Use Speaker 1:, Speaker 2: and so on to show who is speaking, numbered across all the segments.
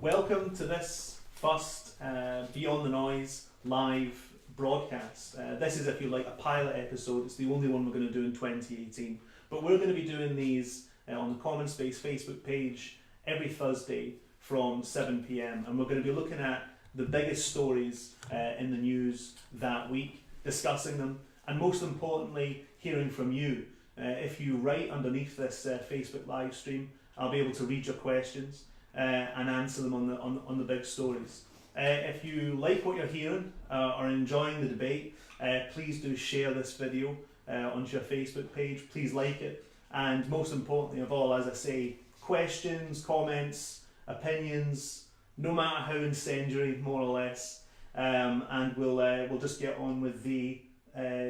Speaker 1: Welcome to this first Beyond the Noise live broadcast. This is, if you like, a pilot episode. It's the only one we're going to do in 2018. But we're going to be doing these on the Common Space Facebook page every Thursday from 7 p.m. And we're going to be looking at the biggest stories in the news that week, discussing them, and most importantly, hearing from you. If you write underneath this Facebook live stream, I'll be able to read your questions and answer them on the big stories. If you like what you're hearing or enjoying the debate, please do share this video onto your Facebook page. Please like it, and most importantly of all, as I say, questions, comments, opinions, no matter how incendiary, more or less, and we'll just get on with the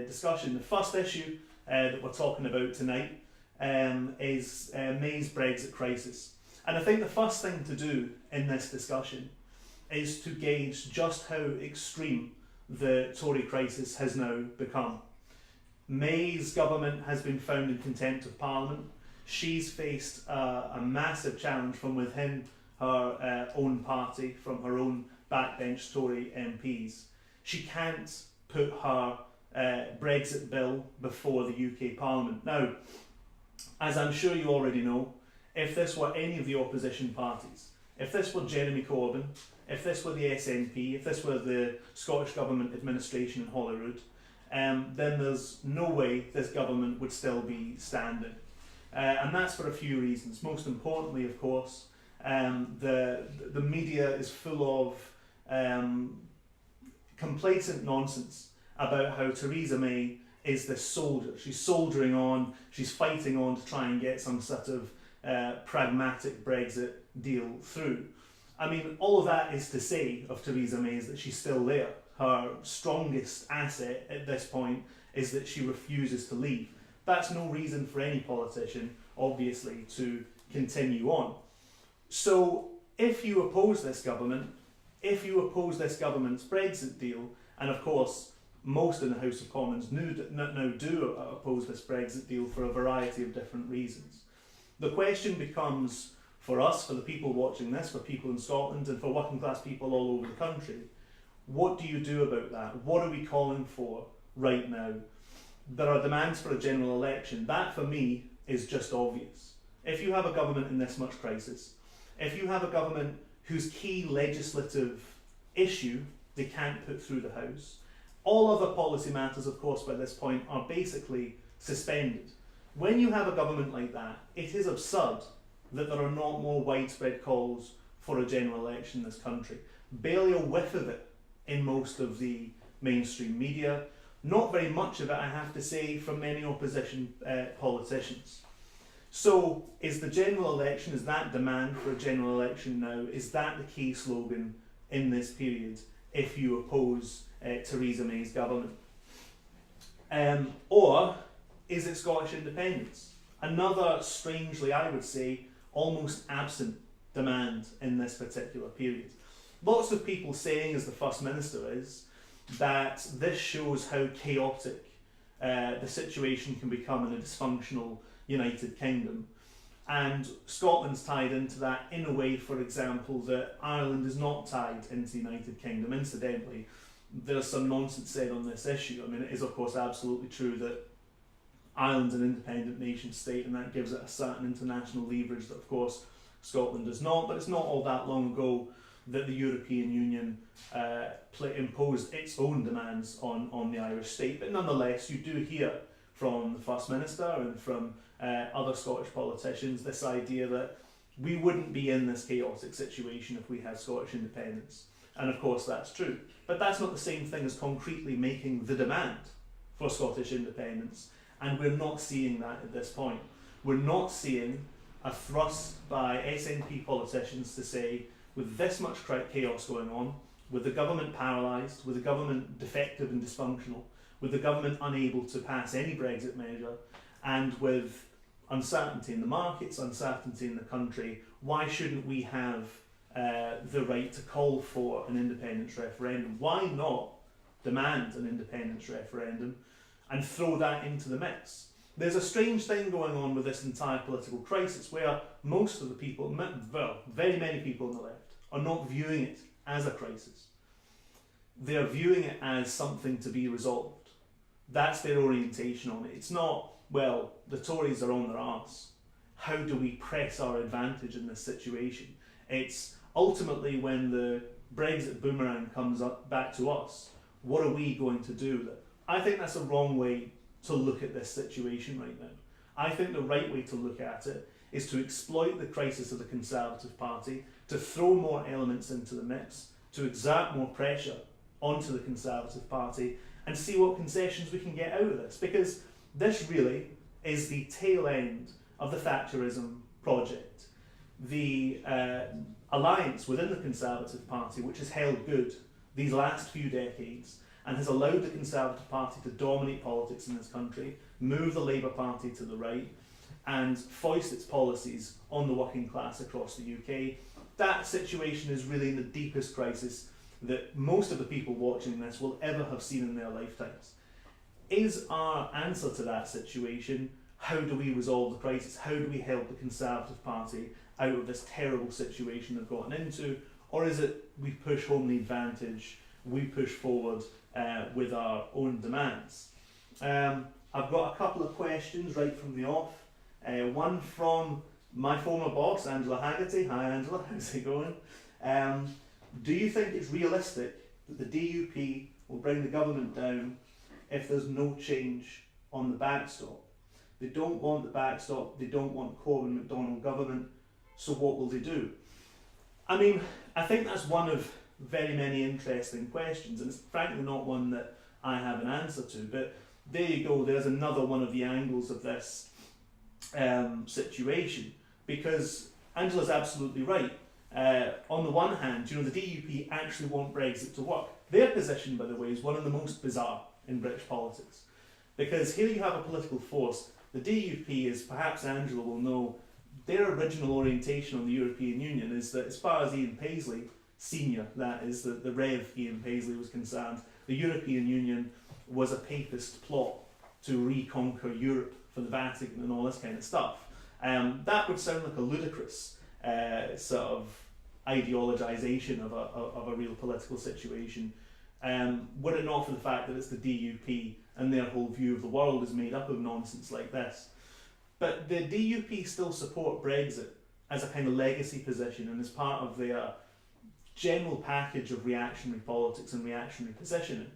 Speaker 1: discussion. The first issue that we're talking about tonight is May's Brexit crisis. And I think the first thing to do in this discussion is to gauge just how extreme the Tory crisis has now become. May's government has been found in contempt of Parliament. She's faced a massive challenge from within her own party, from her own backbench Tory MPs. She can't put her Brexit bill before the UK Parliament. Now, as I'm sure you already know, if this were any of the opposition parties, if this were Jeremy Corbyn, if this were the SNP, if this were the Scottish Government administration in Holyrood, then there's no way this government would still be standing. And that's for a few reasons. Most importantly, of course, the media is full of complacent nonsense about how Theresa May is this soldier. She's soldiering on, she's fighting on to try and get some sort of pragmatic Brexit deal through. I mean, all of that is to say of Theresa May is that she's still there. Her strongest asset at this point is that she refuses to leave. That's no reason for any politician, obviously, to continue on. So if you oppose this government, if you oppose this government's Brexit deal, and of course most in the House of Commons now do oppose this Brexit deal for a variety of different reasons, the question becomes, for us, for the people watching this, for people in Scotland and for working class people all over the country, what do you do about that? What are we calling for right now? There are demands for a general election. That, for me, is just obvious. If you have a government in this much crisis, if you have a government whose key legislative issue they can't put through the House, all other policy matters, of course, by this point are basically suspended. When you have a government like that, it is absurd that there are not more widespread calls for a general election in this country. Barely a whiff of it in most of the mainstream media. Not very much of it, I have to say, from many opposition politicians. So, is the general election, is that demand for a general election now, is that the key slogan in this period if you oppose Theresa May's government? Or is it Scottish independence? Another, strangely, I would say, almost absent demand in this particular period. Lots of people saying, as the First Minister is, that this shows how chaotic the situation can become in a dysfunctional United Kingdom. And Scotland's tied into that in a way, for example, that Ireland is not tied into the United Kingdom. Incidentally, there's some nonsense said on this issue. I mean, it is of course absolutely true that Ireland's an independent nation state, and that gives it a certain international leverage that of course Scotland does not. But it's not all that long ago that the European Union imposed its own demands on the Irish state. But nonetheless, you do hear from the First Minister and from other Scottish politicians this idea that we wouldn't be in this chaotic situation if we had Scottish independence. And of course that's true. But that's not the same thing as concretely making the demand for Scottish independence. And we're not seeing that at this point. We're not seeing a thrust by SNP politicians to say, with this much chaos going on, with the government paralysed, with the government defective and dysfunctional, with the government unable to pass any Brexit measure, and with uncertainty in the markets, uncertainty in the country, why shouldn't we have the right to call for an independence referendum? Why not demand an independence referendum and throw that into the mix? There's a strange thing going on with this entire political crisis where most of the people, well, very many people on the left, are not viewing it as a crisis. They are viewing it as something to be resolved. That's their orientation on it. It's not, well, the Tories are on their arse. How do we press our advantage in this situation? It's ultimately when the Brexit boomerang comes up back to us, what are we going to do with it? I think that's a wrong way to look at this situation right now. I think the right way to look at it is to exploit the crisis of the Conservative Party, to throw more elements into the mix, to exert more pressure onto the Conservative Party and see what concessions we can get out of this. Because this really is the tail end of the Thatcherism project. The alliance within the Conservative Party, which has held good these last few decades and has allowed the Conservative Party to dominate politics in this country, move the Labour Party to the right, and foist its policies on the working class across the UK. That situation is really the deepest crisis that most of the people watching this will ever have seen in their lifetimes. Is our answer to that situation, how do we resolve the crisis? How do we help the Conservative Party out of this terrible situation they've gotten into? Or is it we push home the advantage, we push forward with our own demands? I've got a couple of questions right from the off. One from my former boss, Angela Haggerty. Hi Angela, how's it going? Do you think it's realistic that the DUP will bring the government down if there's no change on the backstop? They don't want the backstop, they don't want Corbyn-McDonnell government, so what will they do? I mean, I think that's one of very many interesting questions, and it's frankly not one that I have an answer to, but there you go, there's another one of the angles of this situation, because Angela's absolutely right. On the one hand, the DUP actually want Brexit to work. Their position, by the way, is one of the most bizarre in British politics, because here you have a political force. The DUP, as perhaps Angela will know, their original orientation on the European Union is that, as far as Ian Paisley, Senior, that is, the Rev Ian Paisley was concerned, the European Union was a papist plot to reconquer Europe for the Vatican and all this kind of stuff. That would sound like a ludicrous sort of ideologisation of a real political situation, were it not for the fact that it's the DUP and their whole view of the world is made up of nonsense like this. But the DUP still support Brexit as a kind of legacy position and as part of their general package of reactionary politics and reactionary positioning.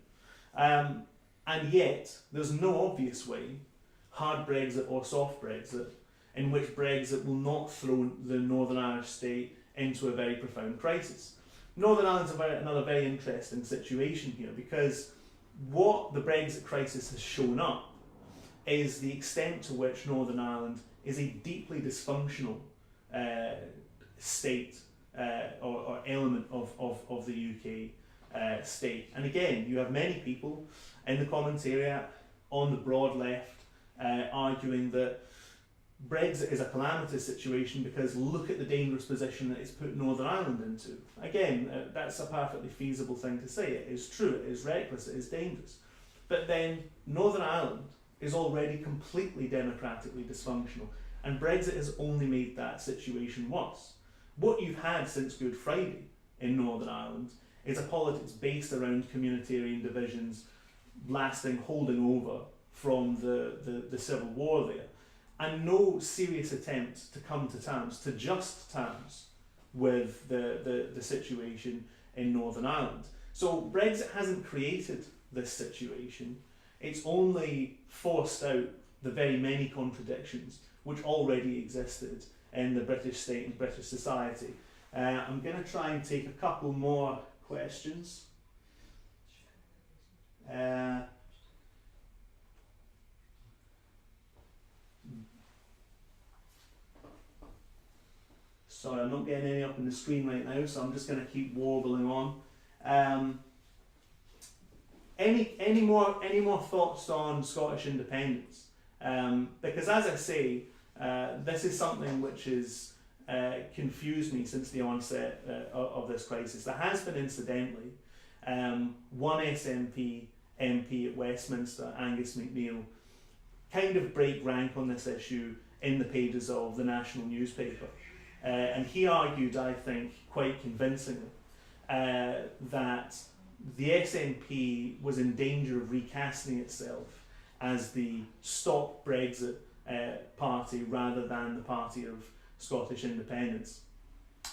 Speaker 1: And yet, there's no obvious way, hard Brexit or soft Brexit, in which Brexit will not throw the Northern Irish state into a very profound crisis. Northern Ireland's another very interesting situation here, because what the Brexit crisis has shown up is the extent to which Northern Ireland is a deeply dysfunctional state or element of the UK state. And again, you have many people in the commentariat on the broad left arguing that Brexit is a calamitous situation because look at the dangerous position that it's put Northern Ireland into. Again, that's a perfectly feasible thing to say. It is true, it is reckless, it is dangerous. But then Northern Ireland is already completely democratically dysfunctional, and Brexit has only made that situation worse. What you've had since Good Friday in Northern Ireland is a politics based around communitarian divisions holding over from the civil war there, and no serious attempt to come to terms, to just terms with the situation in Northern Ireland. So Brexit hasn't created this situation, it's only forced out the very many contradictions which already existed in the British state and British society. I'm going to try and take a couple more questions. Sorry, I'm not getting any up on the screen right now, so I'm just going to keep warbling on. Any more thoughts on Scottish independence? Because as I say, this is something which has confused me since the onset of this crisis. There has been, incidentally, one SNP MP at Westminster, Angus MacNeil, kind of break rank on this issue in the pages of the national newspaper. And he argued, I think, quite convincingly, that the SNP was in danger of recasting itself as the Stop Brexit party rather than the party of Scottish independence.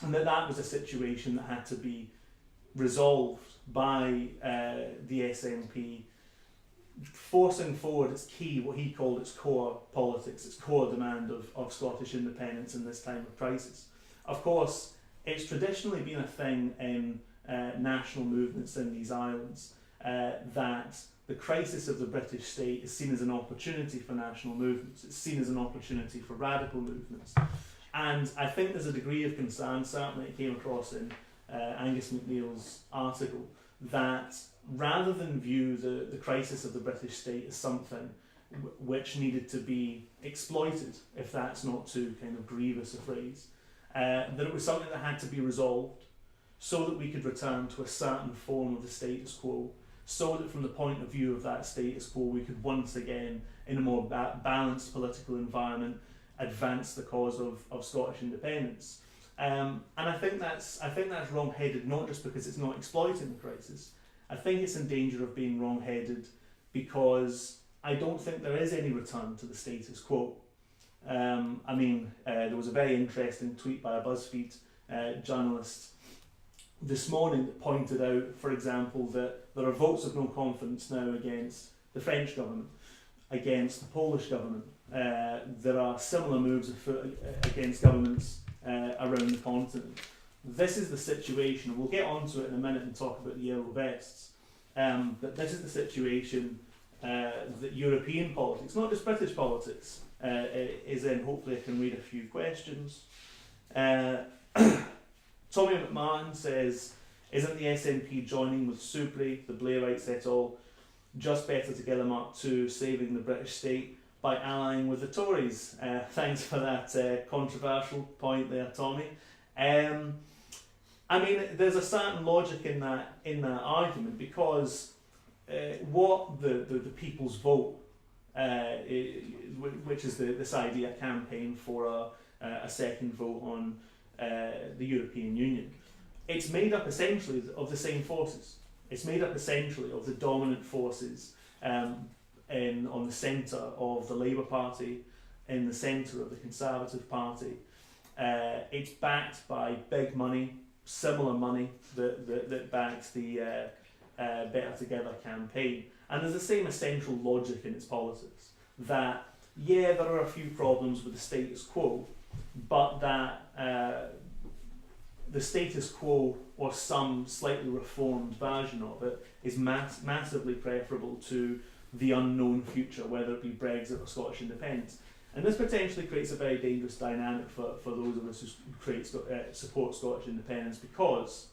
Speaker 1: And that was a situation that had to be resolved by the SNP forcing forward what he called its core politics, its core demand of Scottish independence in this time of crisis. Of course, it's traditionally been a thing in national movements in these islands that the crisis of the British state is seen as an opportunity for national movements. It's seen as an opportunity for radical movements. And I think there's a degree of concern, certainly it came across in Angus MacNeil's article, that rather than view the crisis of the British state as something which needed to be exploited, if that's not too kind of grievous a phrase, that it was something that had to be resolved so that we could return to a certain form of the status quo, so that from the point of view of that status quo we could once again, in a more balanced political environment, advance the cause of Scottish independence. And I think that's wrong-headed, not just because it's not exploiting the crisis. I think it's in danger of being wrong-headed because I don't think there is any return to the status quo. There was a very interesting tweet by a BuzzFeed journalist this morning that pointed out, for example, that there are votes of no confidence now against the French government, against the Polish government. There are similar moves afoot against governments around the continent. This is the situation, and we'll get onto it in a minute and talk about the yellow vests, but this is the situation that European politics, not just British politics, is in. Hopefully I can read a few questions. Tommy McMahon says, isn't the SNP joining with Supri, the Blairites et al., just better to get them up to saving the British state by allying with the Tories? Thanks for that controversial point there, Tommy. There's a certain logic in that argument, because what the people's vote, which is this idea campaign for a second vote on the European Union, it's made up essentially of the same forces. It's made up essentially of the dominant forces on the centre of the Labour Party, in the centre of the Conservative Party. It's backed by big money, similar money that backs the Better Together campaign. And there's the same essential logic in its politics, that, yeah, there are a few problems with the status quo, but that the status quo, or some slightly reformed version of it, is massively preferable to the unknown future, whether it be Brexit or Scottish independence. And this potentially creates a very dangerous dynamic for those of us who support Scottish independence, because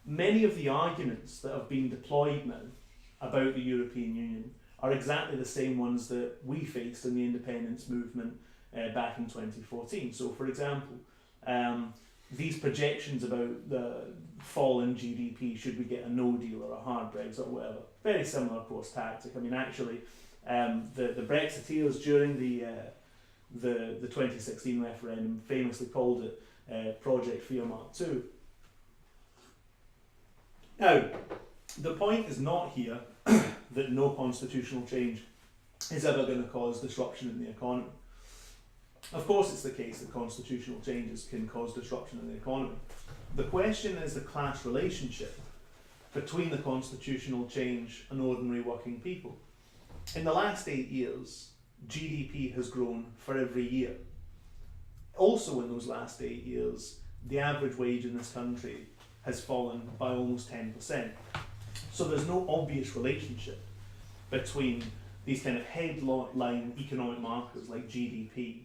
Speaker 1: many of the arguments that have been deployed now about the European Union are exactly the same ones that we faced in the independence movement back in 2014. So, for example, these projections about the fall in GDP should we get a no deal or a hard Brexit or whatever, very similar, of course, tactic. The Brexiteers during the 2016 referendum famously called it Project Fear Mark 2. Now, the point is not here that no constitutional change is ever going to cause disruption in the economy. Of course it's the case that constitutional changes can cause disruption in the economy. The question is the class relationship between the constitutional change and ordinary working people. In the last 8 years, GDP has grown for every year. Also in those last 8 years, the average wage in this country has fallen by almost 10%. So there's no obvious relationship between these kind of headline economic markers like GDP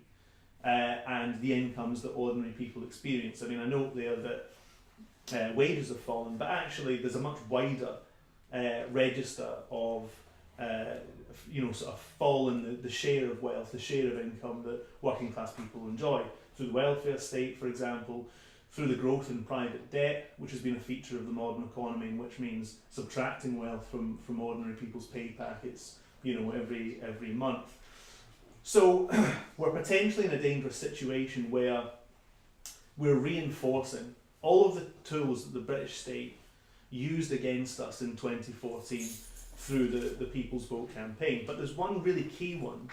Speaker 1: and the incomes that ordinary people experience. I note there that wages have fallen, but actually there's a much wider register of sort of fall in the share of wealth, the share of income that working class people enjoy through the welfare state, for example, through the growth in private debt, which has been a feature of the modern economy, and which means subtracting wealth from ordinary people's pay packets, every month. So we're potentially in a dangerous situation where we're reinforcing all of the tools that the British state used against us in 2014 through the People's Vote campaign. But there's one really key one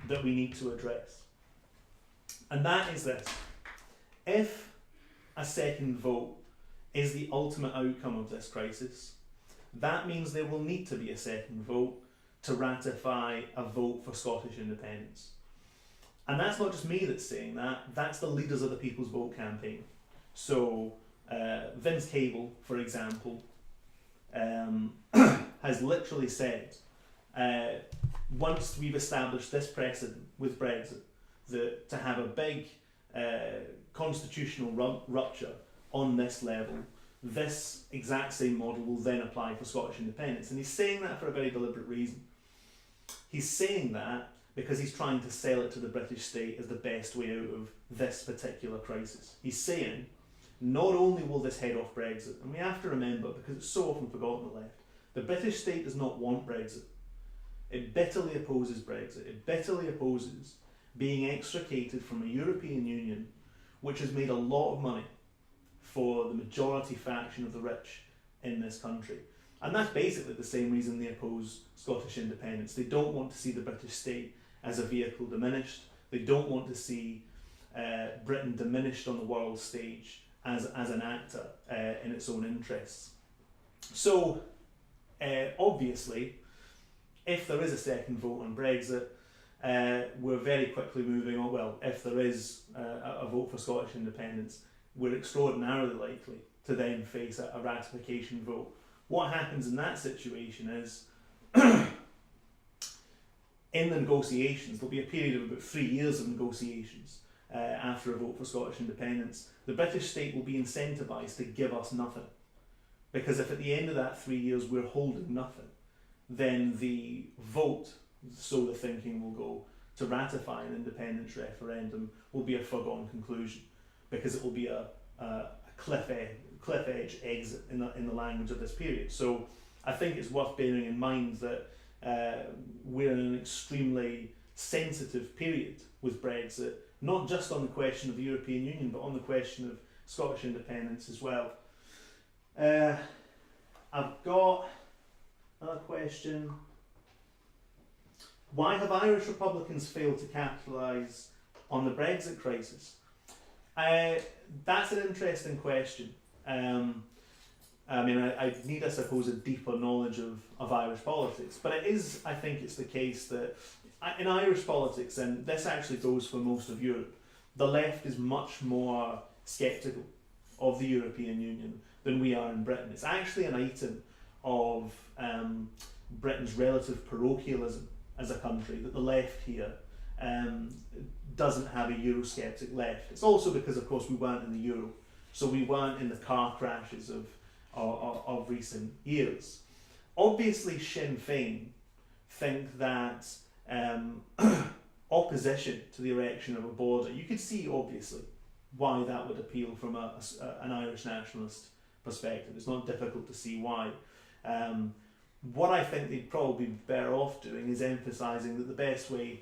Speaker 1: that we need to address. And that is this. If a second vote is the ultimate outcome of this crisis, that means there will need to be a second vote to ratify a vote for Scottish independence. And that's not just me that's saying that, that's the leaders of the People's Vote campaign. So Vince Cable, for example, has literally said, once we've established this precedent with Brexit, to have a big constitutional rupture on this level, this exact same model will then apply for Scottish independence. And he's saying that for a very deliberate reason. He's saying that because he's trying to sell it to the British state as the best way out of this particular crisis. He's saying, not only will this head off Brexit, and we have to remember, because it's so often forgotten on the left, the British state does not want Brexit. It bitterly opposes Brexit. It bitterly opposes being extricated from a European Union which has made a lot of money for the majority faction of the rich in this country. And that's basically the same reason they oppose Scottish independence. They don't want to see the British state as a vehicle diminished. They don't want to see Britain diminished on the world stage as an actor in its own interests. So, obviously, if there is a second vote on Brexit, we're very quickly moving on. Well, if there is a vote for Scottish independence, we're extraordinarily likely to then face a ratification vote. What happens in that situation is, in the negotiations, there'll be a period of about 3 years of negotiations after a vote for Scottish independence. The British state will be incentivised to give us nothing. Because if at the end of that 3 years we're holding nothing, then the vote, so the thinking will go, to ratify an independence referendum will be a foregone conclusion, because it will be a cliff edge exit in the language of this period. So I think it's worth bearing in mind that we're in an extremely sensitive period with Brexit, not just on the question of the European Union, but on the question of Scottish independence as well. I've got another question. Why have Irish Republicans failed to capitalise on the Brexit crisis? That's an interesting question. I mean, I need, I suppose, a deeper knowledge of Irish politics, but it is, I think it's the case that in Irish politics, and this actually goes for most of Europe, the left is much more sceptical of the European Union than we are in Britain. It's actually an item of Britain's relative parochialism as a country that the left here doesn't have a Eurosceptic left. It's also because, of course, we weren't in the Euro, so we weren't in the car crashes of recent years. Obviously, Sinn Féin think that opposition to the erection of a border, you could see obviously why that would appeal from an Irish nationalist perspective. It's not difficult to see why. What I think they'd probably be better off doing is emphasising that the best way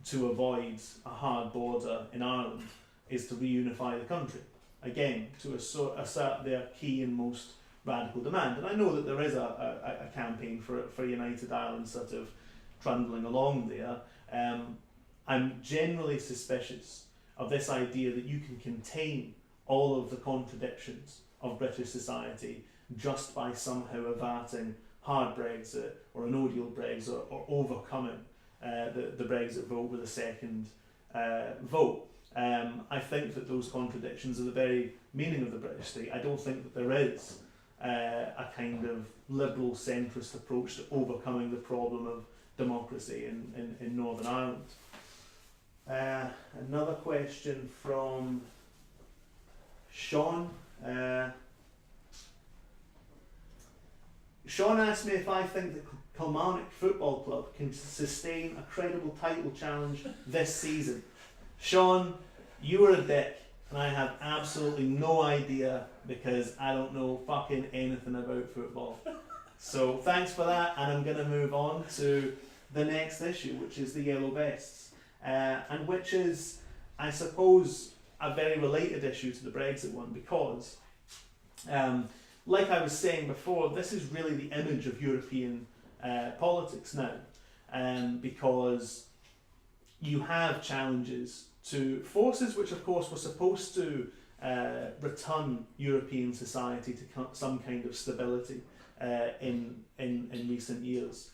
Speaker 1: to avoid a hard border in Ireland is to reunify the country. Again, to assert their key and most radical demand. And I know that there is a campaign for United Ireland sort of trundling along there. I'm generally suspicious of this idea that you can contain all of the contradictions of British society just by somehow averting hard Brexit or a no-deal Brexit or overcoming the Brexit vote with a second vote. I think that those contradictions are the very meaning of the British state. I don't think that there is a kind of liberal centrist approach to overcoming the problem of democracy in Northern Ireland. Another question from Sean. Sean asked me if I think that Kilmarnock Football Club can sustain a credible title challenge this season. Sean, you were a dick, and I have absolutely no idea because I don't know fucking anything about football. So thanks for that, and I'm going to move on to the next issue, which is the Yellow Vests, and which is, I suppose, a very related issue to the Brexit one, because, like I was saying before, this is really the image of European politics now, because you have challenges to forces which, of course, were supposed to return European society to some kind of stability in recent years.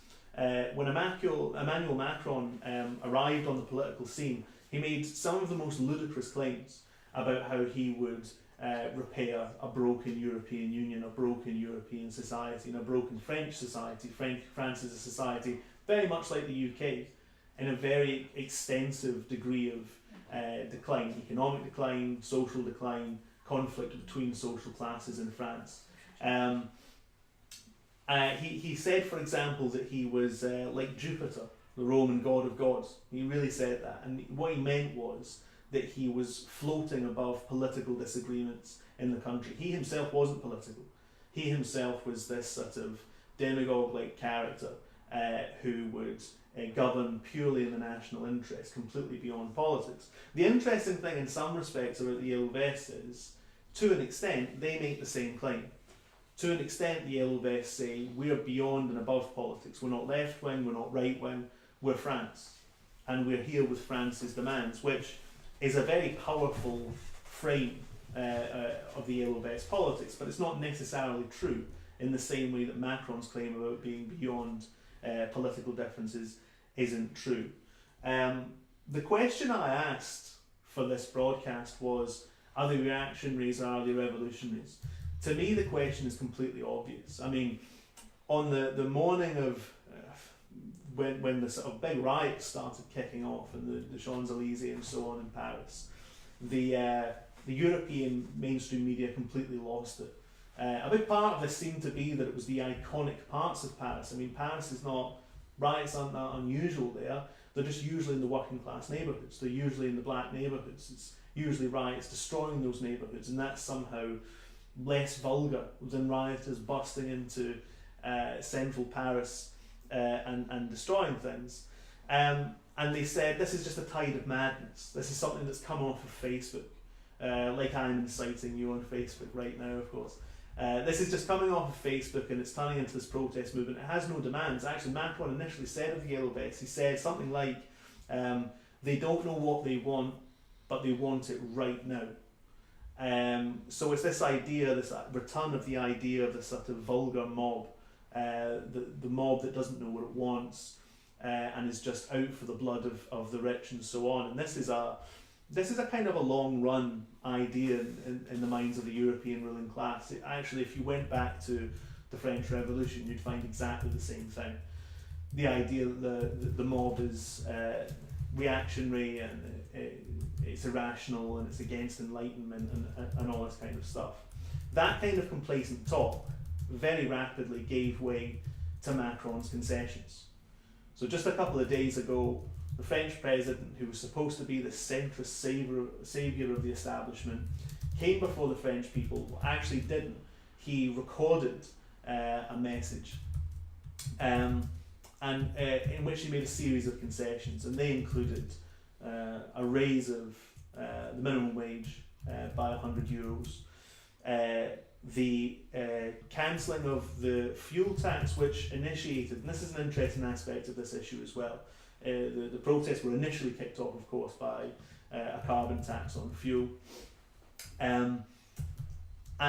Speaker 1: When Emmanuel Macron arrived on the political scene, he made some of the most ludicrous claims about how he would repair a broken European Union, a broken European society, and a broken French society. France is a society very much like the UK, in a very extensive degree of decline, economic decline, social decline, conflict between social classes in France. He said, for example, that he was like Jupiter, the Roman god of gods. He really said that, and what he meant was that he was floating above political disagreements in the country. He himself wasn't political. He himself was this sort of demagogue-like character who would govern purely in the national interest, completely beyond politics. The interesting thing in some respects about the Yellow Vests is, to an extent, they make the same claim. To an extent, the Yellow Vests say, we're beyond and above politics. We're not left-wing, we're not right-wing, we're France. And we're here with France's demands, which is a very powerful frame of the Yellow Vest politics, but it's not necessarily true in the same way that Macron's claim about being beyond political differences isn't true. The question I asked for this broadcast was, are they reactionaries or are they revolutionaries? To me, the question is completely obvious. I mean, on the morning of when the sort of big riots started kicking off in the Champs-Élysées and so on in Paris, the European mainstream media completely lost it. A big part of this seemed to be that it was the iconic parts of Paris. I mean, Paris is not, riots aren't that unusual there. They're just usually in the working class neighbourhoods. They're usually in the black neighbourhoods. It's usually riots destroying those neighbourhoods, and that's somehow less vulgar than rioters busting into central Paris and destroying things. And they said, this is just a tide of madness. This is something that's come off of Facebook, like I'm inciting you on Facebook right now, of course. This is just coming off of Facebook and it's turning into this protest movement. It has no demands. Actually, Macron initially said of the Yellow Vests, he said something like, they don't know what they want, but they want it right now. So it's this idea, this return of the idea of this sort of vulgar mob, the mob that doesn't know what it wants and is just out for the blood of the rich and so on. And this is a kind of a long run idea in the minds of the European ruling class. Actually, if you went back to the French Revolution, you'd find exactly the same thing. The idea that the mob is reactionary and it's irrational and it's against enlightenment and all this kind of stuff. That kind of complacent talk very rapidly gave way to Macron's concessions. So just a couple of days ago, the French president, who was supposed to be the centrist saviour of the establishment, came before the French people, actually didn't. He recorded a message in which he made a series of concessions, and they included a raise of the minimum wage by €100, the cancelling of the fuel tax, which initiated, and this is an interesting aspect of this issue as well, the protests were initially kicked off, of course, by a carbon tax on fuel, and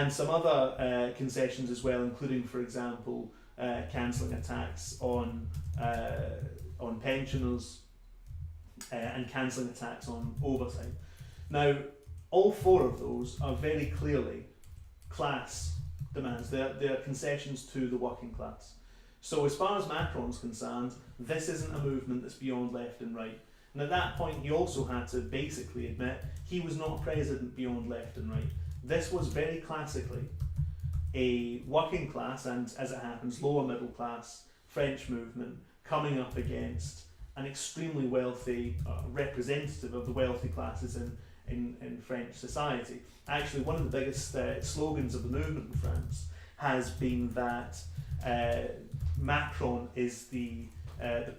Speaker 1: some other concessions as well, including, for example, cancelling a tax on pensioners and cancelling a tax on overtime. Now, all four of those are very clearly class demands. They're concessions to the working class. So as far as Macron's concerned, this isn't a movement that's beyond left and right. And at that point, he also had to basically admit he was not president beyond left and right. This was very classically a working class and, as it happens, lower middle class French movement coming up against an extremely wealthy representative of the wealthy classes in French society. Actually, one of the biggest slogans of the movement in France has been that Macron is the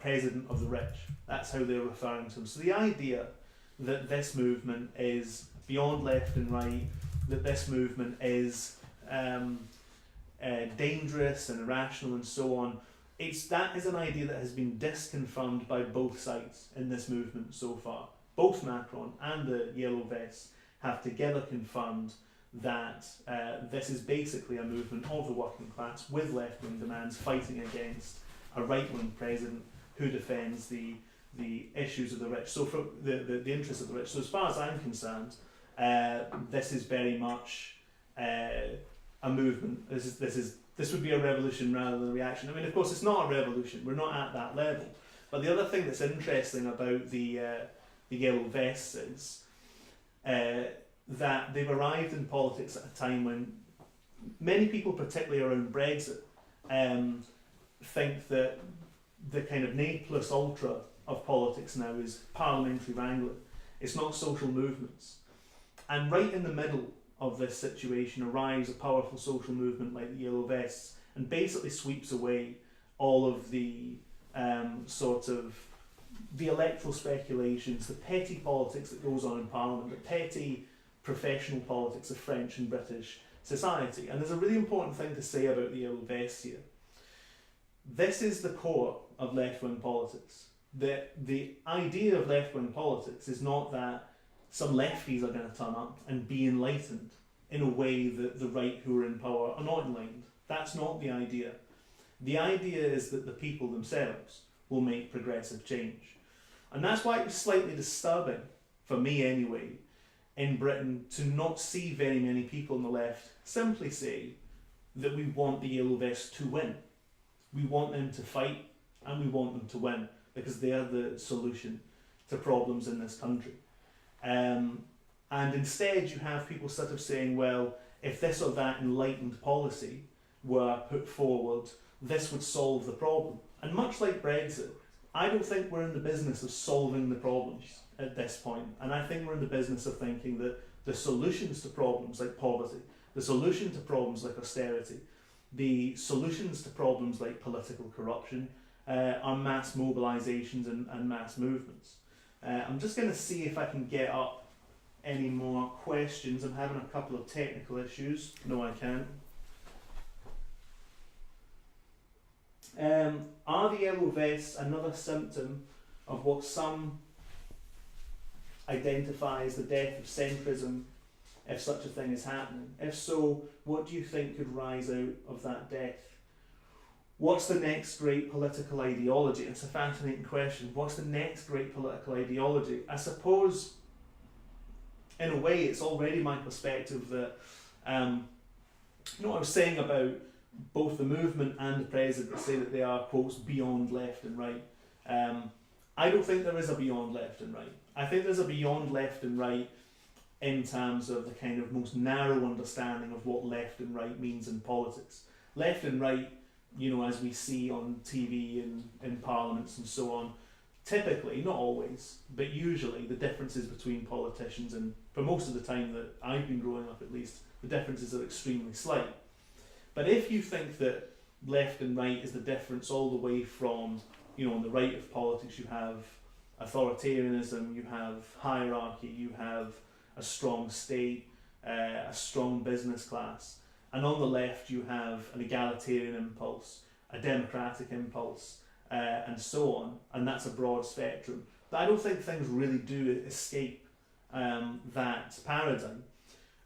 Speaker 1: president of the rich. That's how they're referring to him. So the idea that this movement is beyond left and right, that this movement is dangerous and irrational and so on. That is an idea that has been disconfirmed by both sides in this movement so far. Both Macron and the Yellow Vests have together confirmed that this is basically a movement of the working class with left-wing demands fighting against a right-wing president who defends the issues of the rich, so for the interests of the rich. So as far as I'm concerned, this is very much a movement. This would be a revolution rather than a reaction. I mean, of course, it's not a revolution. We're not at that level. But the other thing that's interesting about the Yellow Vests is that they've arrived in politics at a time when many people, particularly around Brexit, think that the kind of ne plus ultra of politics now is parliamentary wrangling. It's not social movements. And right in the middle of this situation arrives a powerful social movement like the Yellow Vests and basically sweeps away all of the the electoral speculations, the petty politics that goes on in Parliament, the petty professional politics of French and British society. And there's a really important thing to say about the Yellow Vests here. This is the core of left-wing politics. The idea of left-wing politics is not that some lefties are going to turn up and be enlightened in a way that the right who are in power are not enlightened. That's not the idea. The idea is that the people themselves will make progressive change. And that's why it was slightly disturbing, for me anyway, in Britain to not see very many people on the left simply say that we want the Yellow Vests to win. We want them to fight and we want them to win because they are the solution to problems in this country. And instead you have people sort of saying, well, if this or that enlightened policy were put forward, this would solve the problem. And much like Brexit, I don't think we're in the business of solving the problems at this point. And I think we're in the business of thinking that the solutions to problems like poverty, the solution to problems like austerity, the solutions to problems like political corruption are mass mobilisations and mass movements. I'm just going to see if I can get up any more questions. I'm having a couple of technical issues. No, I can't. Are the Yellow Vests another symptom of what some identify as the death of centrism, if such a thing is happening? If so, what do you think could rise out of that death? What's the next great political ideology? It's a fascinating question. What's the next great political ideology? I suppose, in a way, it's already my perspective that, what I was saying about both the movement and the president say that they are, quotes, beyond left and right. I don't think there is a beyond left and right. I think there's a beyond left and right in terms of the kind of most narrow understanding of what left and right means in politics. Left and right, as we see on TV and in parliaments and so on, typically, not always, but usually the differences between politicians, and for most of the time that I've been growing up at least, the differences are extremely slight. But if you think that left and right is the difference all the way from, on the right of politics you have authoritarianism, you have hierarchy, you have a strong state, a strong business class, and on the left you have an egalitarian impulse, a democratic impulse, and so on, and that's a broad spectrum. But I don't think things really do escape that paradigm.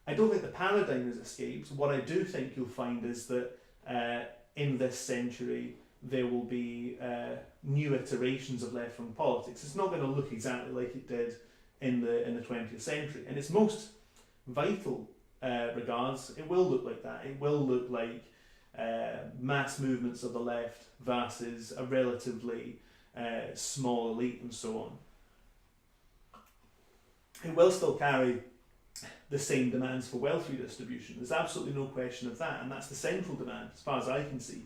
Speaker 1: I don't think the paradigm has escaped. What I do think you'll find is that in this century there will be new iterations of left-wing politics. It's not going to look exactly like it did in the 20th century. In its most vital regards, it will look like that. It will look like mass movements of the left versus a relatively small elite and so on. It will still carry the same demands for wealth redistribution. There's absolutely no question of that, and that's the central demand, as far as I can see,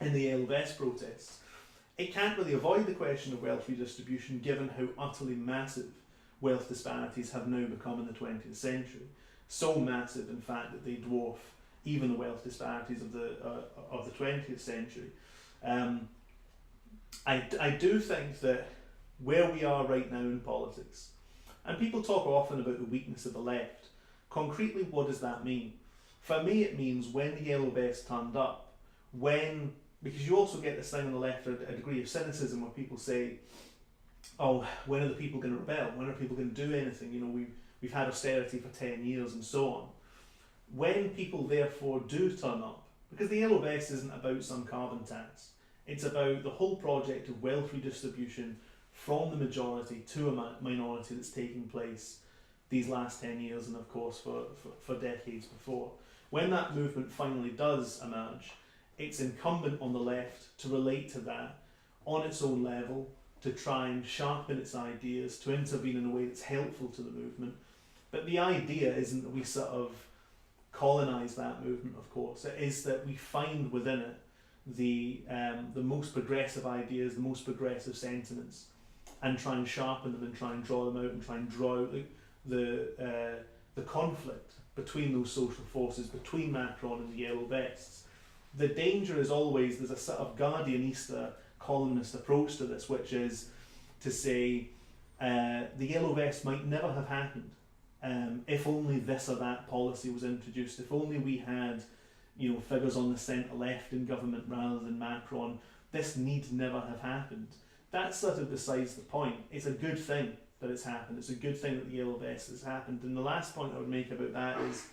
Speaker 1: in the Yellow Vest protests. It can't really avoid the question of wealth redistribution given how utterly massive wealth disparities have now become in the 20th century. So massive, in fact, that they dwarf even the wealth disparities of the 20th century. I do think that where we are right now in politics, And people talk often about the weakness of the left. Concretely, what does that mean? For me, it means when the yellow vests turned up, because you also get this thing on the left, a degree of cynicism where people say, oh, when are the people going to rebel? When are people going to do anything? You know, we've had austerity for 10 years and so on. When people therefore do turn up, because the yellow vest isn't about some carbon tax, it's about the whole project of wealth redistribution from the majority to a minority that's taking place these last 10 years and of course for decades before. When that movement finally does emerge, it's incumbent on the left to relate to that on its own level, to try and sharpen its ideas, to intervene in a way that's helpful to the movement. But the idea isn't that we sort of colonise that movement, of course. It is that we find within it the most progressive ideas, the most progressive sentiments, and try and sharpen them and try and draw them out and try and draw out the conflict between those social forces, between Macron and the yellow vests. The danger is always there's a sort of Guardianista columnist approach to this, which is to say the yellow vest might never have happened if only this or that policy was introduced, if only we had, you know, figures on the centre left in government rather than Macron, this need never have happened. That's sort of besides the point. It's a good thing that it's happened. It's a good thing that the yellow vest has happened. And the last point I would make about that is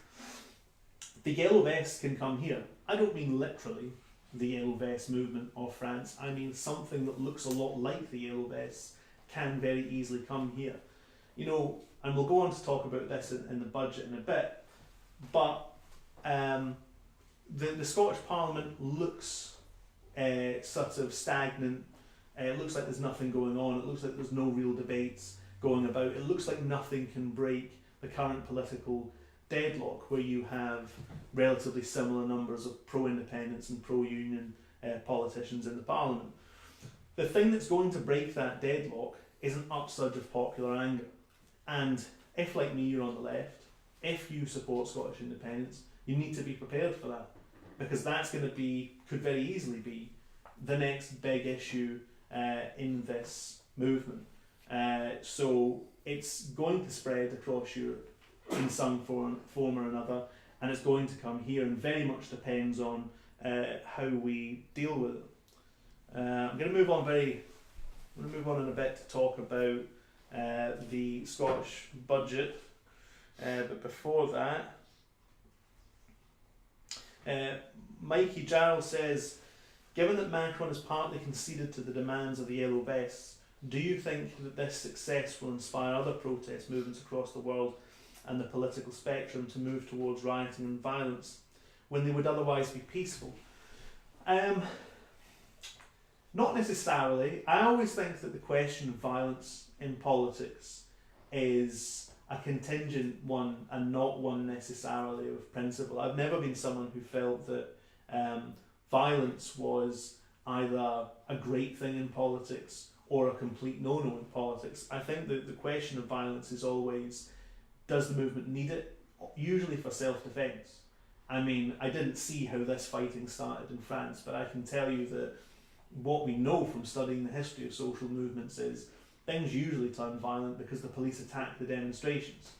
Speaker 1: the yellow vest can come here. I don't mean literally the yellow vest movement of France. I mean something that looks a lot like the yellow vests can very easily come here. You know, and we'll go on to talk about this in the budget in a bit, but the Scottish Parliament looks sort of stagnant. It looks like there's nothing going on. It looks like there's no real debates going about. It looks like nothing can break the current political deadlock where you have relatively similar numbers of pro-independence and pro-union politicians in the Parliament. The thing that's going to break that deadlock is an upsurge of popular anger. And if, like me, you're on the left, if you support Scottish independence, you need to be prepared for that, because that's going to be, could very easily be, the next big issue in this movement. So it's going to spread across Europe in some form or another, and it's going to come here, and very much depends on how we deal with it. I'm going to move on in a bit to talk about the Scottish budget, but before that, Mikey Jarrell says, given that Macron has partly conceded to the demands of the yellow vests, do you think that this success will inspire other protest movements across the world and the political spectrum to move towards rioting and violence when they would otherwise be peaceful? Not necessarily. I always think that the question of violence in politics is a contingent one and not one necessarily of principle. I've never been someone who felt that violence was either a great thing in politics or a complete no-no in politics. I think that the question of violence is always, does the movement need it? Usually for self-defence. I mean, I didn't see how this fighting started in France, but I can tell you that what we know from studying the history of social movements is things usually turn violent because the police attack the demonstrations.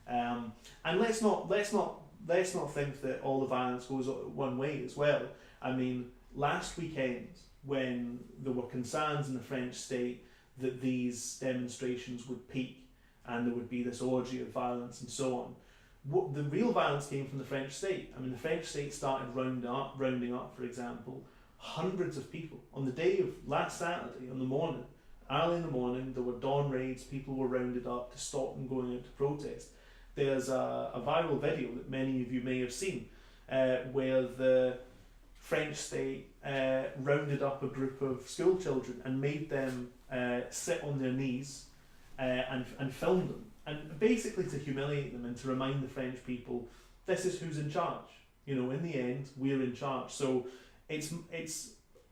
Speaker 1: And let's not think that all the violence goes one way as well. I mean, last weekend, when there were concerns in the French state that these demonstrations would peak and there would be this orgy of violence and so on, the real violence came from the French state. I mean, the French state started rounding up, for example, hundreds of people. On the day of last Saturday, early in the morning, there were dawn raids, people were rounded up to stop them going out to protest. There's a viral video that many of you may have seen where the French state rounded up a group of school children and made them sit on their knees and film them, and basically to humiliate them and to remind the French people, this is who's in charge. You know, in the end, we're in charge. So I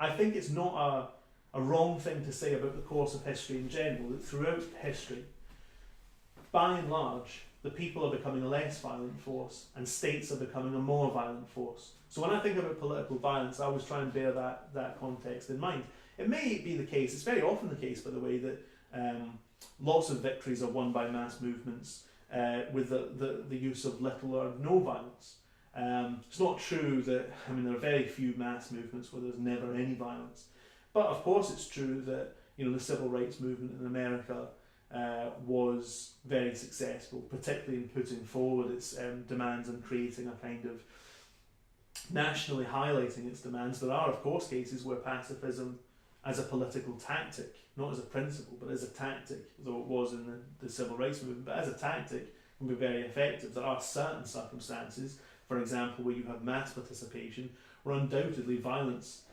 Speaker 1: think it's not a wrong thing to say about the course of history in general, that throughout history, by and large, the people are becoming a less violent force and states are becoming a more violent force. So when I think about political violence, I always try and bear that context in mind. It may be the case, it's very often the case, by the way, that lots of victories are won by mass movements with the use of little or no violence. It's not true that, I mean, there are very few mass movements where there's never any violence. But of course it's true that, you know, the civil rights movement in America was very successful, particularly in putting forward its demands and creating a kind of nationally highlighting its demands. There are, of course, cases where pacifism as a political tactic, not as a principle, but as a tactic, though it was in the civil rights movement, but as a tactic can be very effective. There are certain circumstances, for example, where you have mass participation, where undoubtedly violence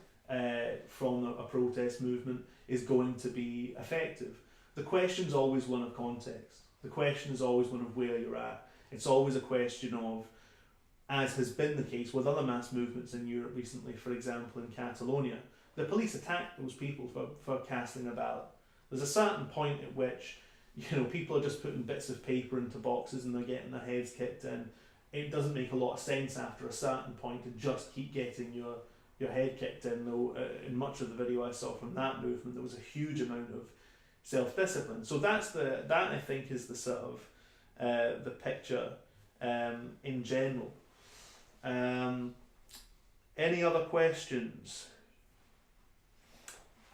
Speaker 1: from a protest movement is going to be effective. The question is always one of context. The question is always one of where you're at. It's always a question of, as has been the case with other mass movements in Europe recently, for example in Catalonia, the police attacked those people for casting a ballot. There's a certain point at which, you know, people are just putting bits of paper into boxes and they're getting their heads kicked in. It doesn't make a lot of sense after a certain point to just keep getting your head kicked in, though in much of the video I saw from that movement there was a huge amount of self-discipline. So that I think is the sort of the picture in general. Any other questions?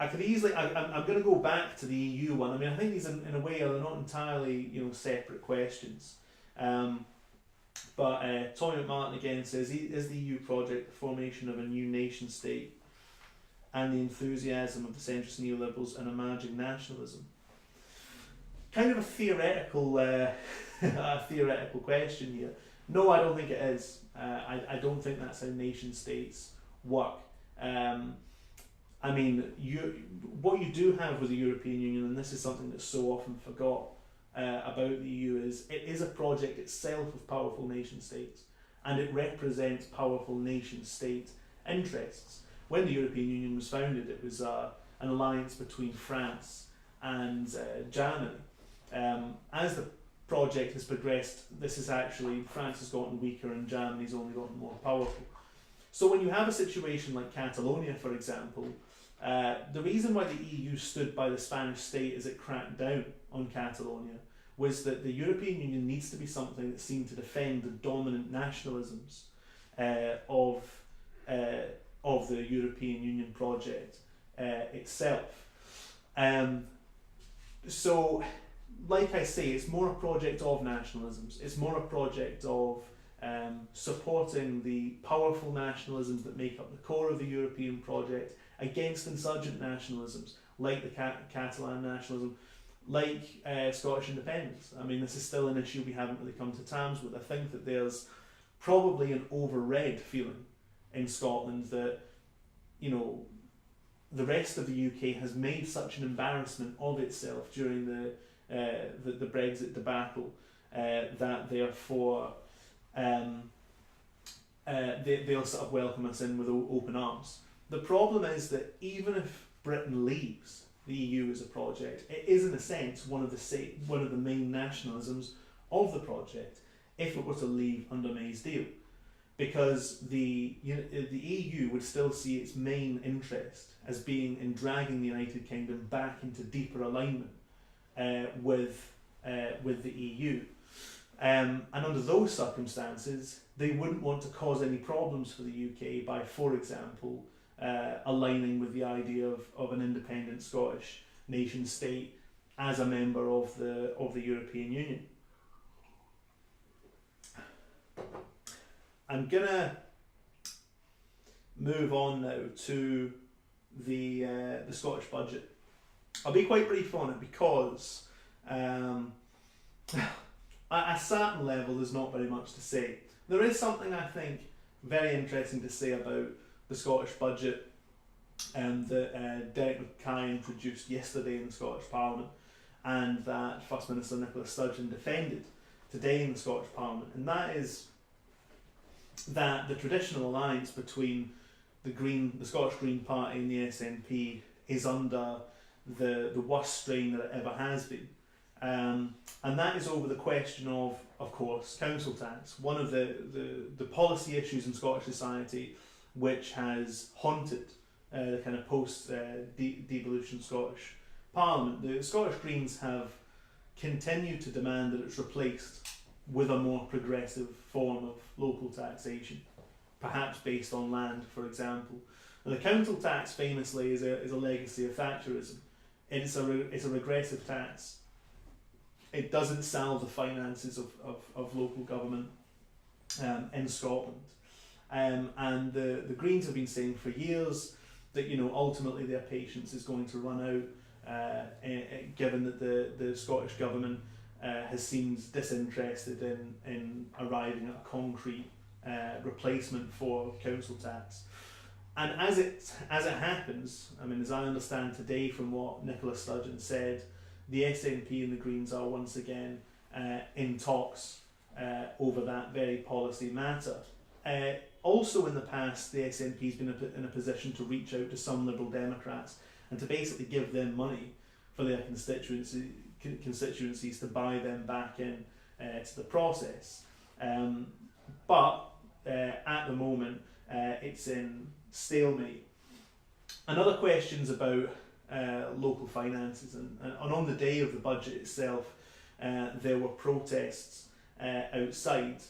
Speaker 1: I could easily. I'm going to go back to the EU one. I mean, I think these in a way are not entirely, you know, separate questions. But Tommy McMartin again says, is the EU project the formation of a new nation state and the enthusiasm of the centrist neoliberals and emerging nationalism? Kind of a theoretical, theoretical question here. No, I don't think it is. I don't think that's how nation states work. I mean, what you do have with the European Union, and this is something that's so often forgot about the EU, is it is a project itself of powerful nation states, and it represents powerful nation state interests. When the European Union was founded, it was an alliance between France and Germany. As the project has progressed, this is actually, France has gotten weaker and Germany's only gotten more powerful. So when you have a situation like Catalonia, for example, the reason why the EU stood by the Spanish state as it cracked down on Catalonia was that the European Union needs to be something that seemed to defend the dominant nationalisms of the European Union project itself. So, like I say, it's more a project of nationalisms. It's more a project of supporting the powerful nationalisms that make up the core of the European project against insurgent nationalisms like the Catalan nationalism, like Scottish independence. I mean, this is still an issue we haven't really come to terms with. I think that there's probably an overread feeling in Scotland that, you know, the rest of the UK has made such an embarrassment of itself during the Brexit debacle that therefore they'll sort of welcome us in with open arms. The problem is that even if Britain leaves the EU as a project, it is in a sense one of the main nationalisms of the project if it were to leave under May's deal, because the EU would still see its main interest as being in dragging the United Kingdom back into deeper alignment with the EU. And under those circumstances, they wouldn't want to cause any problems for the UK by, for example, aligning with the idea of an independent Scottish nation state as a member of the European Union. I'm gonna move on now to the Scottish budget. I'll be quite brief on it because at a certain level there's not very much to say. There is something I think very interesting to say about the Scottish budget that Derek Mackay introduced yesterday in the Scottish Parliament, and that First Minister Nicola Sturgeon defended today in the Scottish Parliament, and that is that the traditional alliance between the Scottish Green Party and the SNP is under the worst strain that it ever has been. And that is over the question of course, council tax, one of the policy issues in Scottish society which has haunted the kind of post-devolution Scottish Parliament. The Scottish Greens have continue to demand that it's replaced with a more progressive form of local taxation, perhaps based on land, for example. And the council tax famously is a legacy of Thatcherism. It's a regressive tax. It doesn't salve the finances of local government in Scotland. And the Greens have been saying for years that, you know, ultimately their patience is going to run out, given that the Scottish government has seemed disinterested in arriving at a concrete replacement for council tax. And as it happens, I mean, as I understand today from what Nicola Sturgeon said, the SNP and the Greens are once again in talks over that very policy matter. Also in the past, the SNP has been in a position to reach out to some Liberal Democrats and to basically give them money for their constituencies to buy them back in to the process. But at the moment, it's in stalemate. Another question's about local finances, and on the day of the budget itself, there were protests outside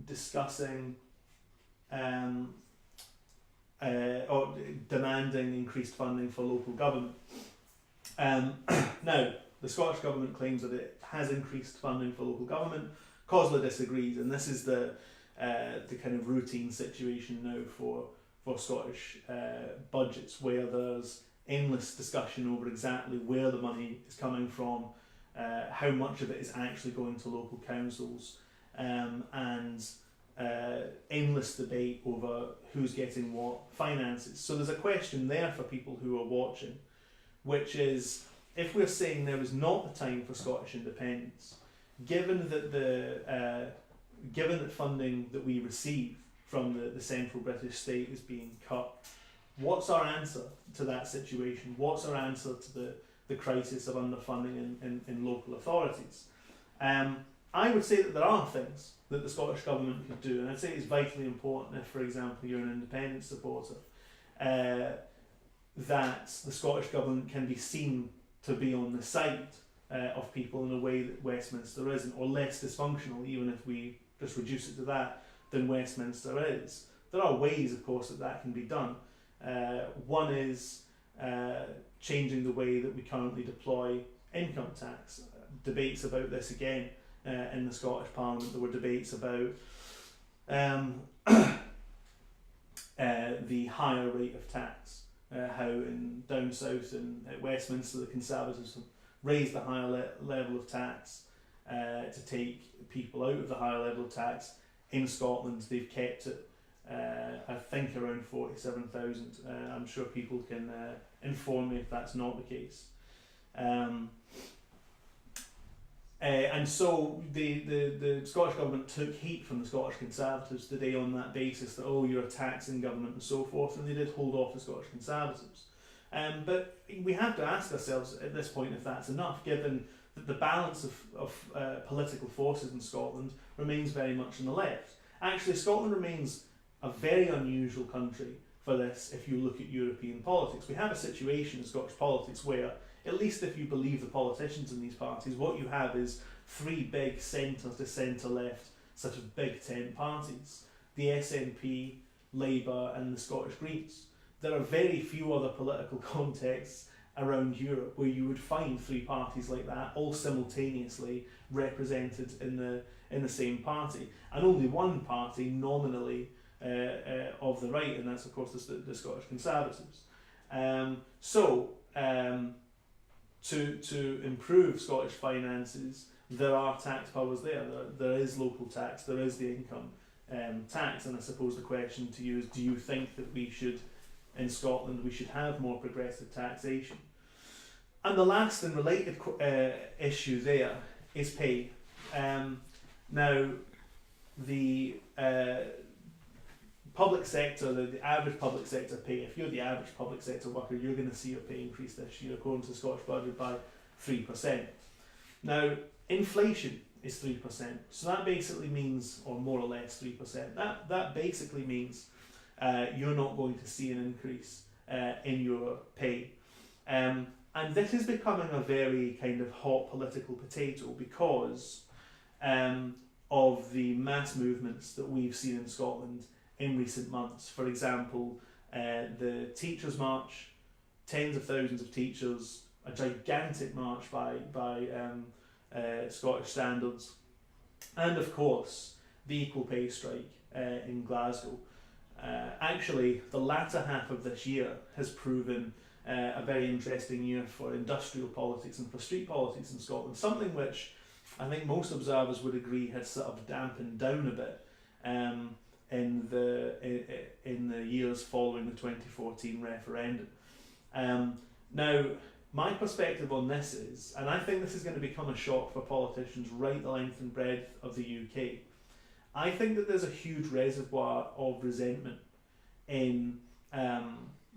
Speaker 1: discussing or demanding increased funding for local government. Now, the Scottish Government claims that it has increased funding for local government. COSLA disagrees, and this is the kind of routine situation now for Scottish budgets, where there's endless discussion over exactly where the money is coming from, how much of it is actually going to local councils, and endless debate over who's getting what finances. So there's a question there for people who are watching, which is, if we're saying there is not the time for Scottish independence, given that given that funding that we receive from the central British state is being cut, what's our answer to that situation? What's our answer to the crisis of underfunding in local authorities? I would say that there are things that the Scottish Government could do, and I'd say it's vitally important if, for example, you're an independent supporter, that the Scottish Government can be seen to be on the side of people in a way that Westminster isn't, or less dysfunctional, even if we just reduce it to that, than Westminster is. There are ways, of course, that can be done. One is changing the way that we currently deploy income tax. Debates about this again in the Scottish Parliament. There were debates about the higher rate of tax, how in down south and at Westminster the Conservatives have raised the higher level of tax to take people out of the higher level of tax. In Scotland they've kept it I think around 47,000. I'm sure people can inform me if that's not the case. And so the Scottish Government took heat from the Scottish Conservatives today on that basis that, oh, you're a taxing government and so forth, and they did hold off the Scottish Conservatives. But we have to ask ourselves at this point if that's enough, given that the balance of political forces in Scotland remains very much on the left. Actually, Scotland remains a very unusual country for this if you look at European politics. We have a situation in Scottish politics where, at least if you believe the politicians in these parties, what you have is three big centre to centre left sort of Big Ten parties: the SNP, Labour and the Scottish Greens. There are very few other political contexts around Europe where you would find three parties like that all simultaneously represented in the same party, and only one party nominally of the right, and that's of course the Scottish Conservatives. To improve Scottish finances, there are tax powers there. There is local tax, there is the income tax, and I suppose the question to you is, do you think that we should, in Scotland, we should have more progressive taxation? And the last and related issue there is pay. Now, the public sector, the average public sector pay, if you're the average public sector worker, you're going to see your pay increase this year, according to the Scottish Budget, by 3%. Now, inflation is 3%, so that basically means, or more or less 3%, that basically means you're not going to see an increase in your pay. And And this is becoming a very kind of hot political potato because of the mass movements that we've seen in Scotland in recent months. For example, the Teachers' March, tens of thousands of teachers, a gigantic march by Scottish standards, and of course the equal pay strike in Glasgow. Actually, the latter half of this year has proven a very interesting year for industrial politics and for street politics in Scotland, something which I think most observers would agree had sort of dampened down a bit in the years following the 2014 referendum. Now, my perspective on this is, and I think this is going to become a shock for politicians right the length and breadth of the UK, I think that there's a huge reservoir of resentment in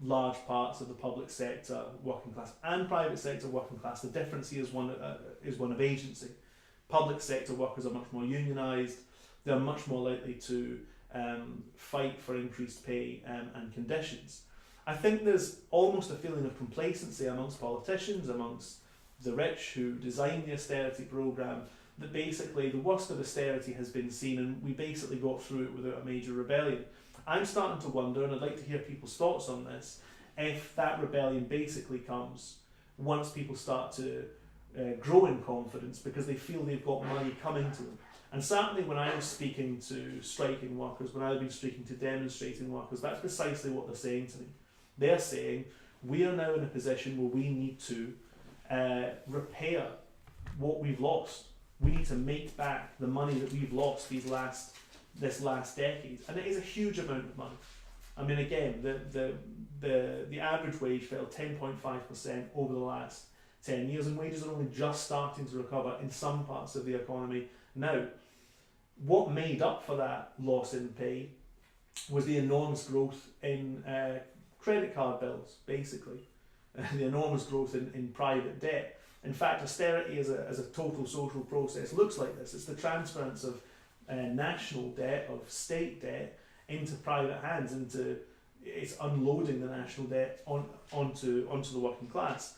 Speaker 1: large parts of the public sector working class and private sector working class. The difference here is one of agency. Public sector workers are much more unionised. They're much more likely to fight for increased pay and conditions. I think there's almost a feeling of complacency amongst politicians, amongst the rich who designed the austerity programme, that basically the worst of austerity has been seen and we basically got through it without a major rebellion. I'm starting to wonder, and I'd like to hear people's thoughts on this, if that rebellion basically comes once people start to grow in confidence because they feel they've got money coming to them. And certainly when I was speaking to striking workers, when I've been speaking to demonstrating workers, that's precisely what they're saying to me. They're saying, we are now in a position where we need to repair what we've lost. We need to make back the money that we've lost this last decade, and it is a huge amount of money. I mean, again, the average wage fell 10.5% over the last 10 years, and wages are only just starting to recover in some parts of the economy now. What made up for that loss in pay was the enormous growth in credit card bills, basically, the enormous growth in private debt. In fact, austerity as a total social process looks like this. It's the transference of national debt, of state debt, into private hands, it's unloading the national debt onto the working class.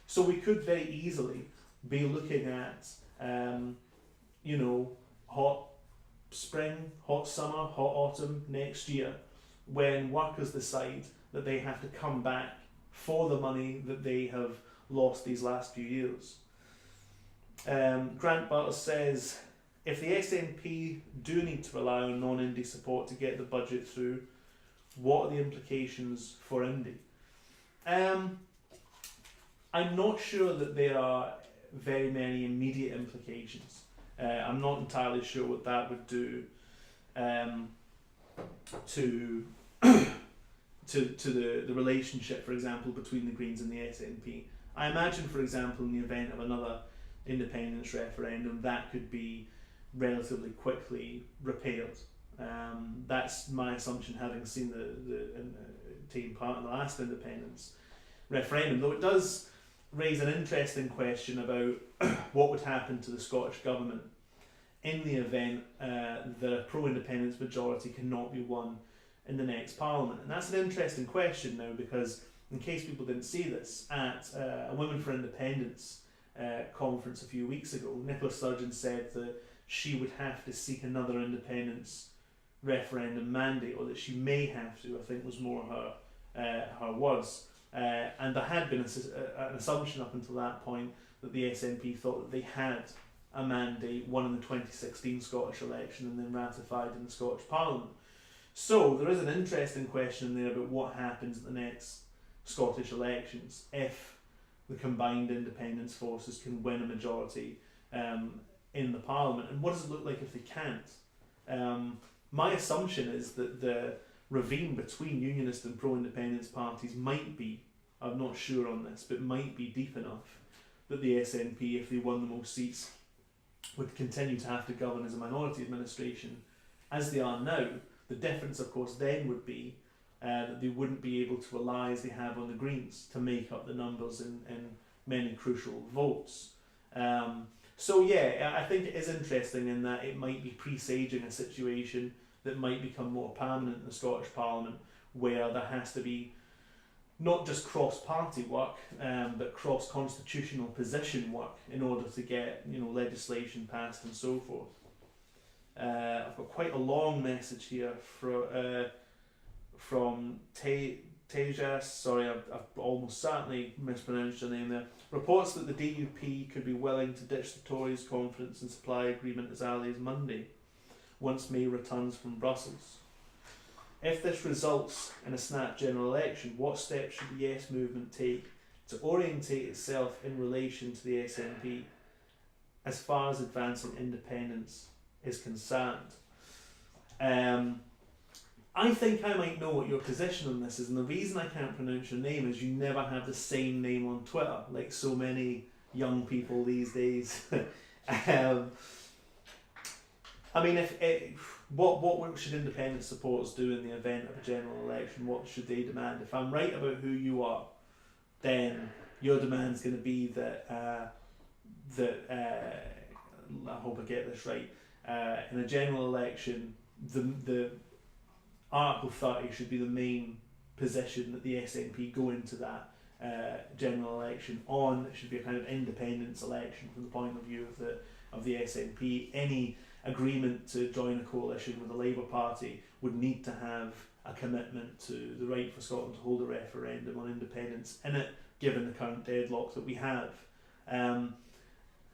Speaker 1: So we could very easily be looking at, hot spring, hot summer, hot autumn next year, when workers decide that they have to come back for the money that they have lost these last few years. Grant Butler says, if the SNP do need to rely on non-indie support to get the budget through, what are the implications for indie? I'm not sure that there are very many immediate implications. I'm not entirely sure what that would do to the relationship, for example, between the Greens and the SNP. I imagine, for example, in the event of another independence referendum, that could be relatively quickly repaired. That's my assumption, having seen taking part in the last independence referendum, though it does raise an interesting question about what would happen to the Scottish Government in the event that a pro-independence majority cannot be won in the next Parliament. And that's an interesting question now, because in case people didn't see this, at a Women for Independence conference a few weeks ago, Nicola Sturgeon said that she would have to seek another independence referendum mandate, or that she may have to, I think was more her words. And there had been an assumption up until that point that the SNP thought that they had a mandate won in the 2016 Scottish election and then ratified in the Scottish Parliament. So there is an interesting question there about what happens at the next Scottish elections if the combined independence forces can win a majority in the Parliament, and what does it look like if they can't? My assumption is that the ravine between unionist and pro-independence parties might be, I'm not sure on this, but might be deep enough that the SNP, if they won the most seats, would continue to have to govern as a minority administration as they are now. The difference, of course, then would be that they wouldn't be able to rely, as they have on the Greens, to make up the numbers in many crucial votes. So yeah, I think it is interesting in that it might be presaging a situation that might become more permanent in the Scottish Parliament, where there has to be not just cross-party work, but cross-constitutional position work in order to get legislation passed and so forth. I've got quite a long message here from Tejas. Sorry, I've almost certainly mispronounced your name there. Reports that the DUP could be willing to ditch the Tories' confidence and supply agreement as allies Monday, once May returns from Brussels. If this results in a snap general election, what steps should the Yes movement take to orientate itself in relation to the SNP as far as advancing independence is concerned? I think I might know what your position on this is, and the reason I can't pronounce your name is you never have the same name on Twitter, like so many young people these days. I mean, what should independent supporters do in the event of a general election? What should they demand? If I'm right about who you are, then your demand's going to be that I hope I get this right. In a general election, the Article 30 should be the main position that the SNP go into that general election on. It should be a kind of independence election from the point of view of the SNP. Any agreement to join a coalition with the Labour Party would need to have a commitment to the right for Scotland to hold a referendum on independence in it, given the current deadlock that we have.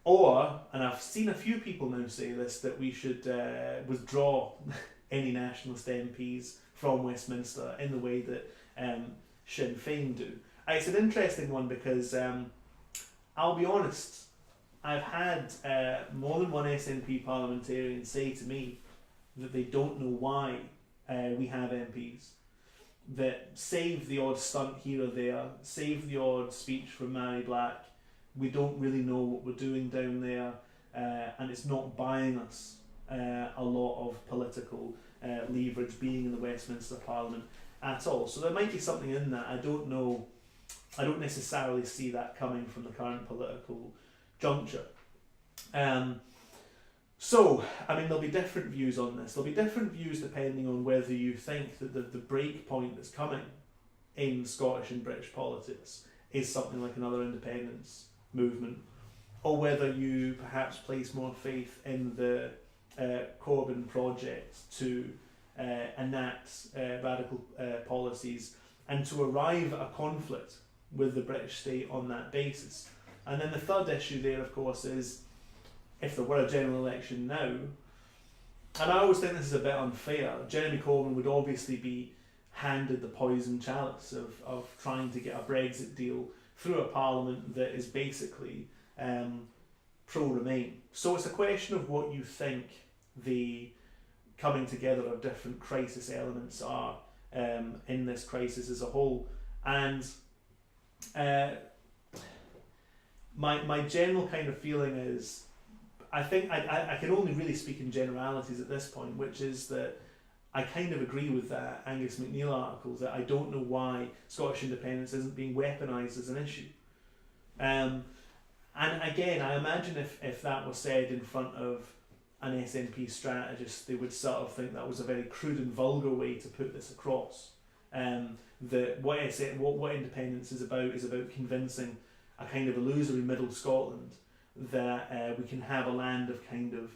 Speaker 1: Or, and I've seen a few people now say this, that we should withdraw any nationalist MPs from Westminster in the way that Sinn Féin do. It's an interesting one because I'll be honest, I've had more than one SNP parliamentarian say to me that they don't know why we have MPs, that save the odd stunt here or there, save the odd speech from Mary Black, we don't really know what we're doing down there, and it's not buying us a lot of political leverage being in the Westminster Parliament at all. So there might be something in that. I don't know. I don't necessarily see that coming from the current political juncture. So, I mean, there'll be different views on this. There'll be different views depending on whether you think that the break point that's coming in Scottish and British politics is something like another independence movement, or whether you perhaps place more faith in the Corbyn project to enact radical policies and to arrive at a conflict with the British state on that basis. And then the third issue there, of course, is if there were a general election now, and I always think this is a bit unfair, Jeremy Corbyn would obviously be handed the poison chalice of trying to get a Brexit deal through a parliament that is basically pro-Remain. So it's a question of what you think the coming together of different crisis elements are in this crisis as a whole. And my general kind of feeling is, I think I can only really speak in generalities at this point, which is that I kind of agree with that Angus MacNeil article, that I don't know why Scottish independence isn't being weaponised as an issue. And again, I imagine if that was said in front of an SNP strategist, they would sort of think that was a very crude and vulgar way to put this across. That what independence is about convincing a kind of illusory middle Scotland that we can have a land of kind of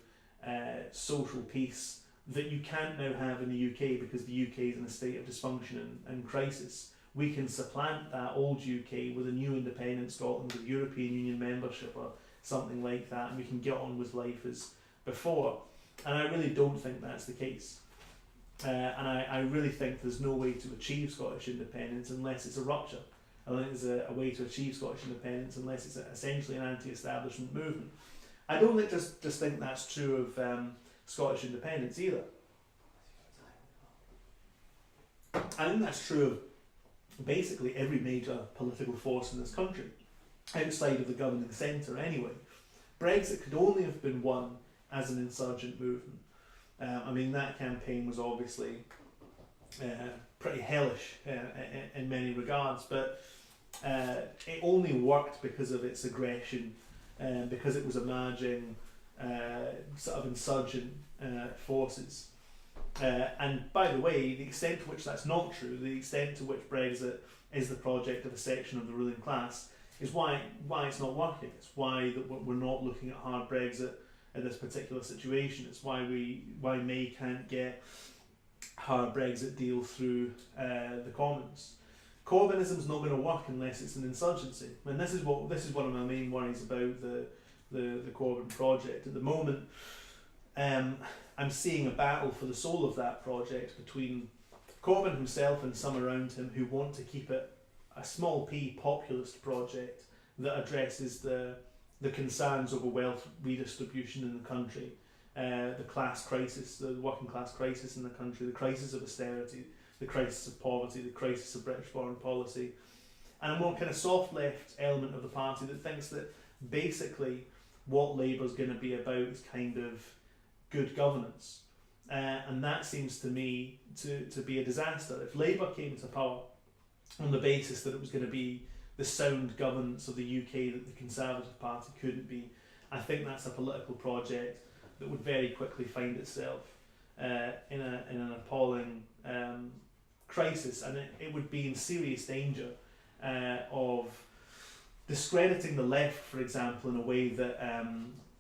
Speaker 1: social peace that you can't now have in the UK because the UK is in a state of dysfunction and crisis. We can supplant that old UK with a new independent Scotland with European Union membership or something like that, and we can get on with life as before. And I really don't think that's the case. And I really think there's no way to achieve Scottish independence unless it's a rupture. I don't think there's a way to achieve Scottish independence unless it's essentially an anti-establishment movement. I don't just think that's true of Scottish independence either. I think that's true of basically every major political force in this country, outside of the governing centre anyway. Brexit could only have been won as an insurgent movement. I mean, that campaign was obviously pretty hellish in many regards, but it only worked because of its aggression, because it was emerging sort of insurgent forces. And by the way, the extent to which that's not true, the extent to which Brexit is the project of a section of the ruling class, is why it's not working. It's why that we're not looking at hard Brexit in this particular situation. It's why May can't get hard Brexit deal through the Commons. Corbynism's not going to work unless it's an insurgency, and this is one of my main worries about the Corbyn project at the moment. I'm seeing a battle for the soul of that project between Corbyn himself and some around him who want to keep it a small p populist project that addresses the concerns over wealth redistribution in the country, the class crisis, the working class crisis in the country, the crisis of austerity, the crisis of poverty, the crisis of British foreign policy, and a more kind of soft left element of the party that thinks that basically what Labour's going to be about is kind of good governance, and that seems to me to be a disaster. If Labour came to power on the basis that it was going to be the sound governance of the UK that the Conservative Party couldn't be, I think that's a political project that would very quickly find itself in an appalling crisis, and it would be in serious danger of discrediting the left, for example, in a way that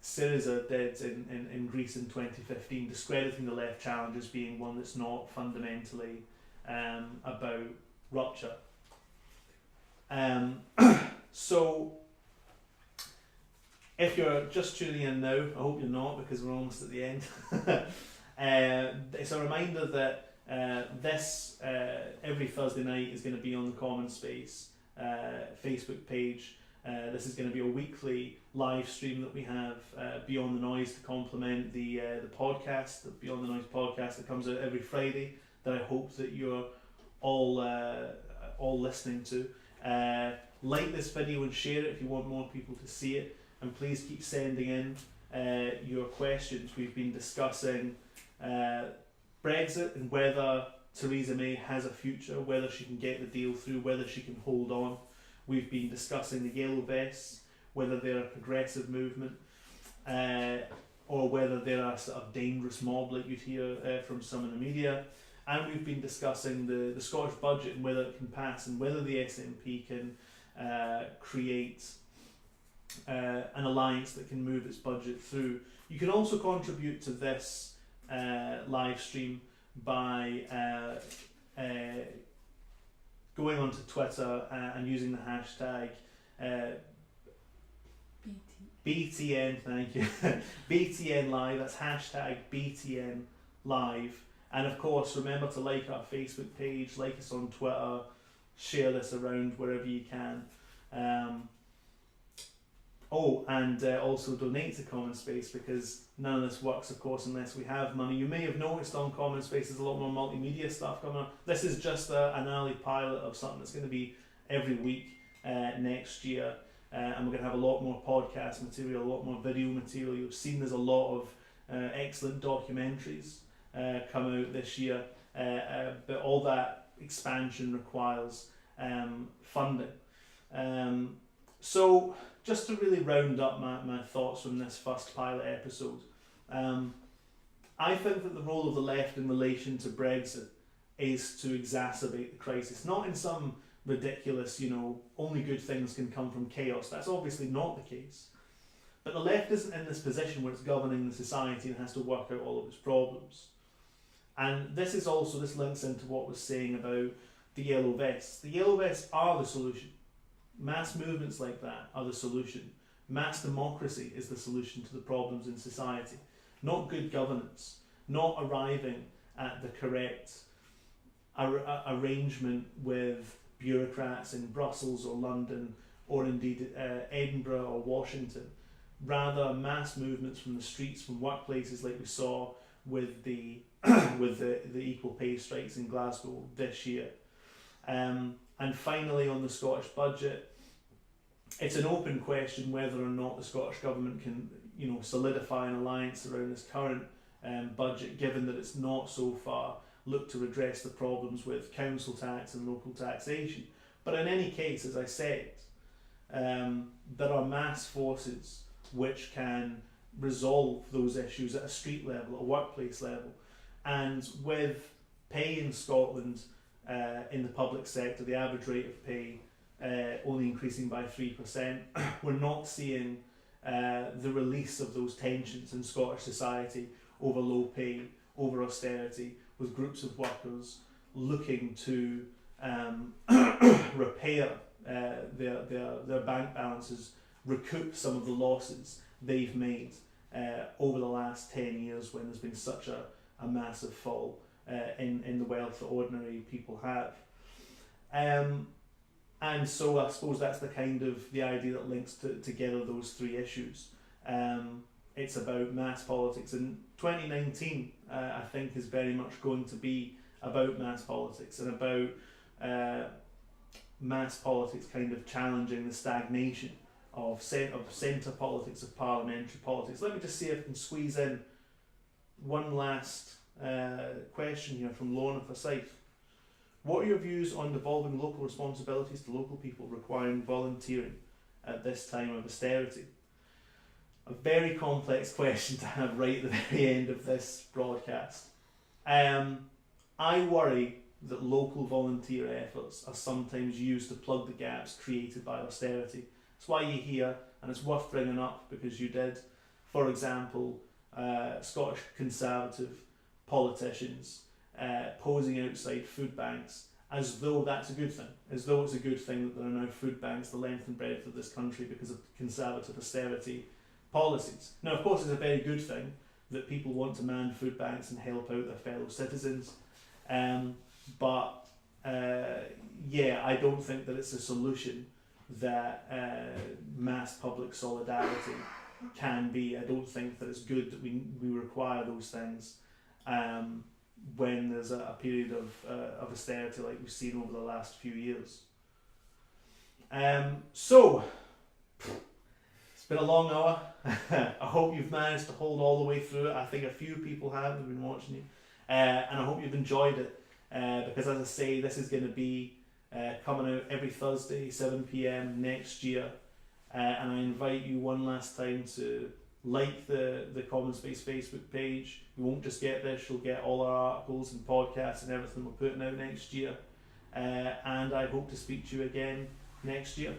Speaker 1: Syriza did in Greece in 2015, discrediting the left challenge as being one that's not fundamentally about rupture. So if you're just tuning in now, I hope you're not, because we're almost at the end. It's a reminder that this every Thursday night is going to be on the Common Space Facebook page. This is going to be a weekly live stream that we have Beyond the Noise to complement the podcast, the Beyond the Noise podcast that comes out every Friday, that I hope that you're all listening to. Like this video and share it if you want more people to see it, and please keep sending in your questions. We've been discussing Brexit and whether Theresa May has a future, whether she can get the deal through, whether she can hold on. We've been discussing the Yellow Vests, whether they're a progressive movement or whether they're a sort of dangerous mob like you'd hear from some in the media. And we've been discussing the Scottish budget and whether it can pass, and whether the SNP can create an alliance that can move its budget through. You can also contribute to this live stream by going onto Twitter and using the hashtag BTN, thank you, BTN Live, that's hashtag BTN Live. And of course, remember to like our Facebook page, like us on Twitter, share this around wherever you can. And also donate to Common Space, because none of this works, of course, unless we have money. You may have noticed on Common Space there's a lot more multimedia stuff coming on. This is just an early pilot of something that's going to be every week next year. And we're going to have a lot more podcast material, a lot more video material. You've seen there's a lot of excellent documentaries come out this year, but all that expansion requires funding. So just to really round up my thoughts from this first pilot episode, I think that the role of the left in relation to Brexit is to exacerbate the crisis, not in some ridiculous, only good things can come from chaos. That's obviously not the case. But the left isn't in this position where it's governing the society and has to work out all of its problems. And this links into what we're saying about the Yellow Vests. The Yellow Vests are the solution. Mass movements like that are the solution. Mass democracy is the solution to the problems in society. Not good governance, not arriving at the correct arrangement with bureaucrats in Brussels or London or indeed Edinburgh or Washington. Rather, mass movements from the streets, from workplaces, like we saw with the equal pay strikes in Glasgow this year. And finally, on the Scottish budget, it's an open question whether or not the Scottish Government can, solidify an alliance around this current budget, given that it's not so far looked to redress the problems with council tax and local taxation. But in any case, as I said, there are mass forces which can resolve those issues at a street level, at a workplace level. And with pay in Scotland in the public sector, the average rate of pay only increasing by 3%, we're not seeing the release of those tensions in Scottish society over low pay, over austerity, with groups of workers looking to repair their bank balances, recoup some of the losses they've made over the last 10 years when there's been such a massive fall in the wealth that ordinary people have. And so I suppose that's the idea that links together those three issues. It's about mass politics, and 2019 I think is very much going to be about mass politics, and about mass politics kind of challenging the stagnation of centre politics, of parliamentary politics. Let me just see if I can squeeze in one last question here from Lorna Forsyth. What are your views on devolving local responsibilities to local people requiring volunteering at this time of austerity? A very complex question to have right at the very end of this broadcast. I worry that local volunteer efforts are sometimes used to plug the gaps created by austerity. That's why you hear, and it's worth bringing up because you did, for example, Scottish Conservative politicians posing outside food banks as though that's a good thing, as though it's a good thing that there are now food banks the length and breadth of this country because of Conservative austerity policies. Now, of course, it's a very good thing that people want to man food banks and help out their fellow citizens, but I don't think that it's a solution that mass public solidarity can be. I don't think that it's good that we require those things when there's a period of austerity like we've seen over the last few years. So, it's been a long hour. I hope you've managed to hold all the way through it. I think a few people have been watching you, and I hope you've enjoyed it, because as I say, this is going to be coming out every Thursday 7 p.m. next year, and I invite you one last time to like the Common Space Facebook page. You won't just get this, you'll get all our articles and podcasts and everything we're putting out next year, and I hope to speak to you again next year.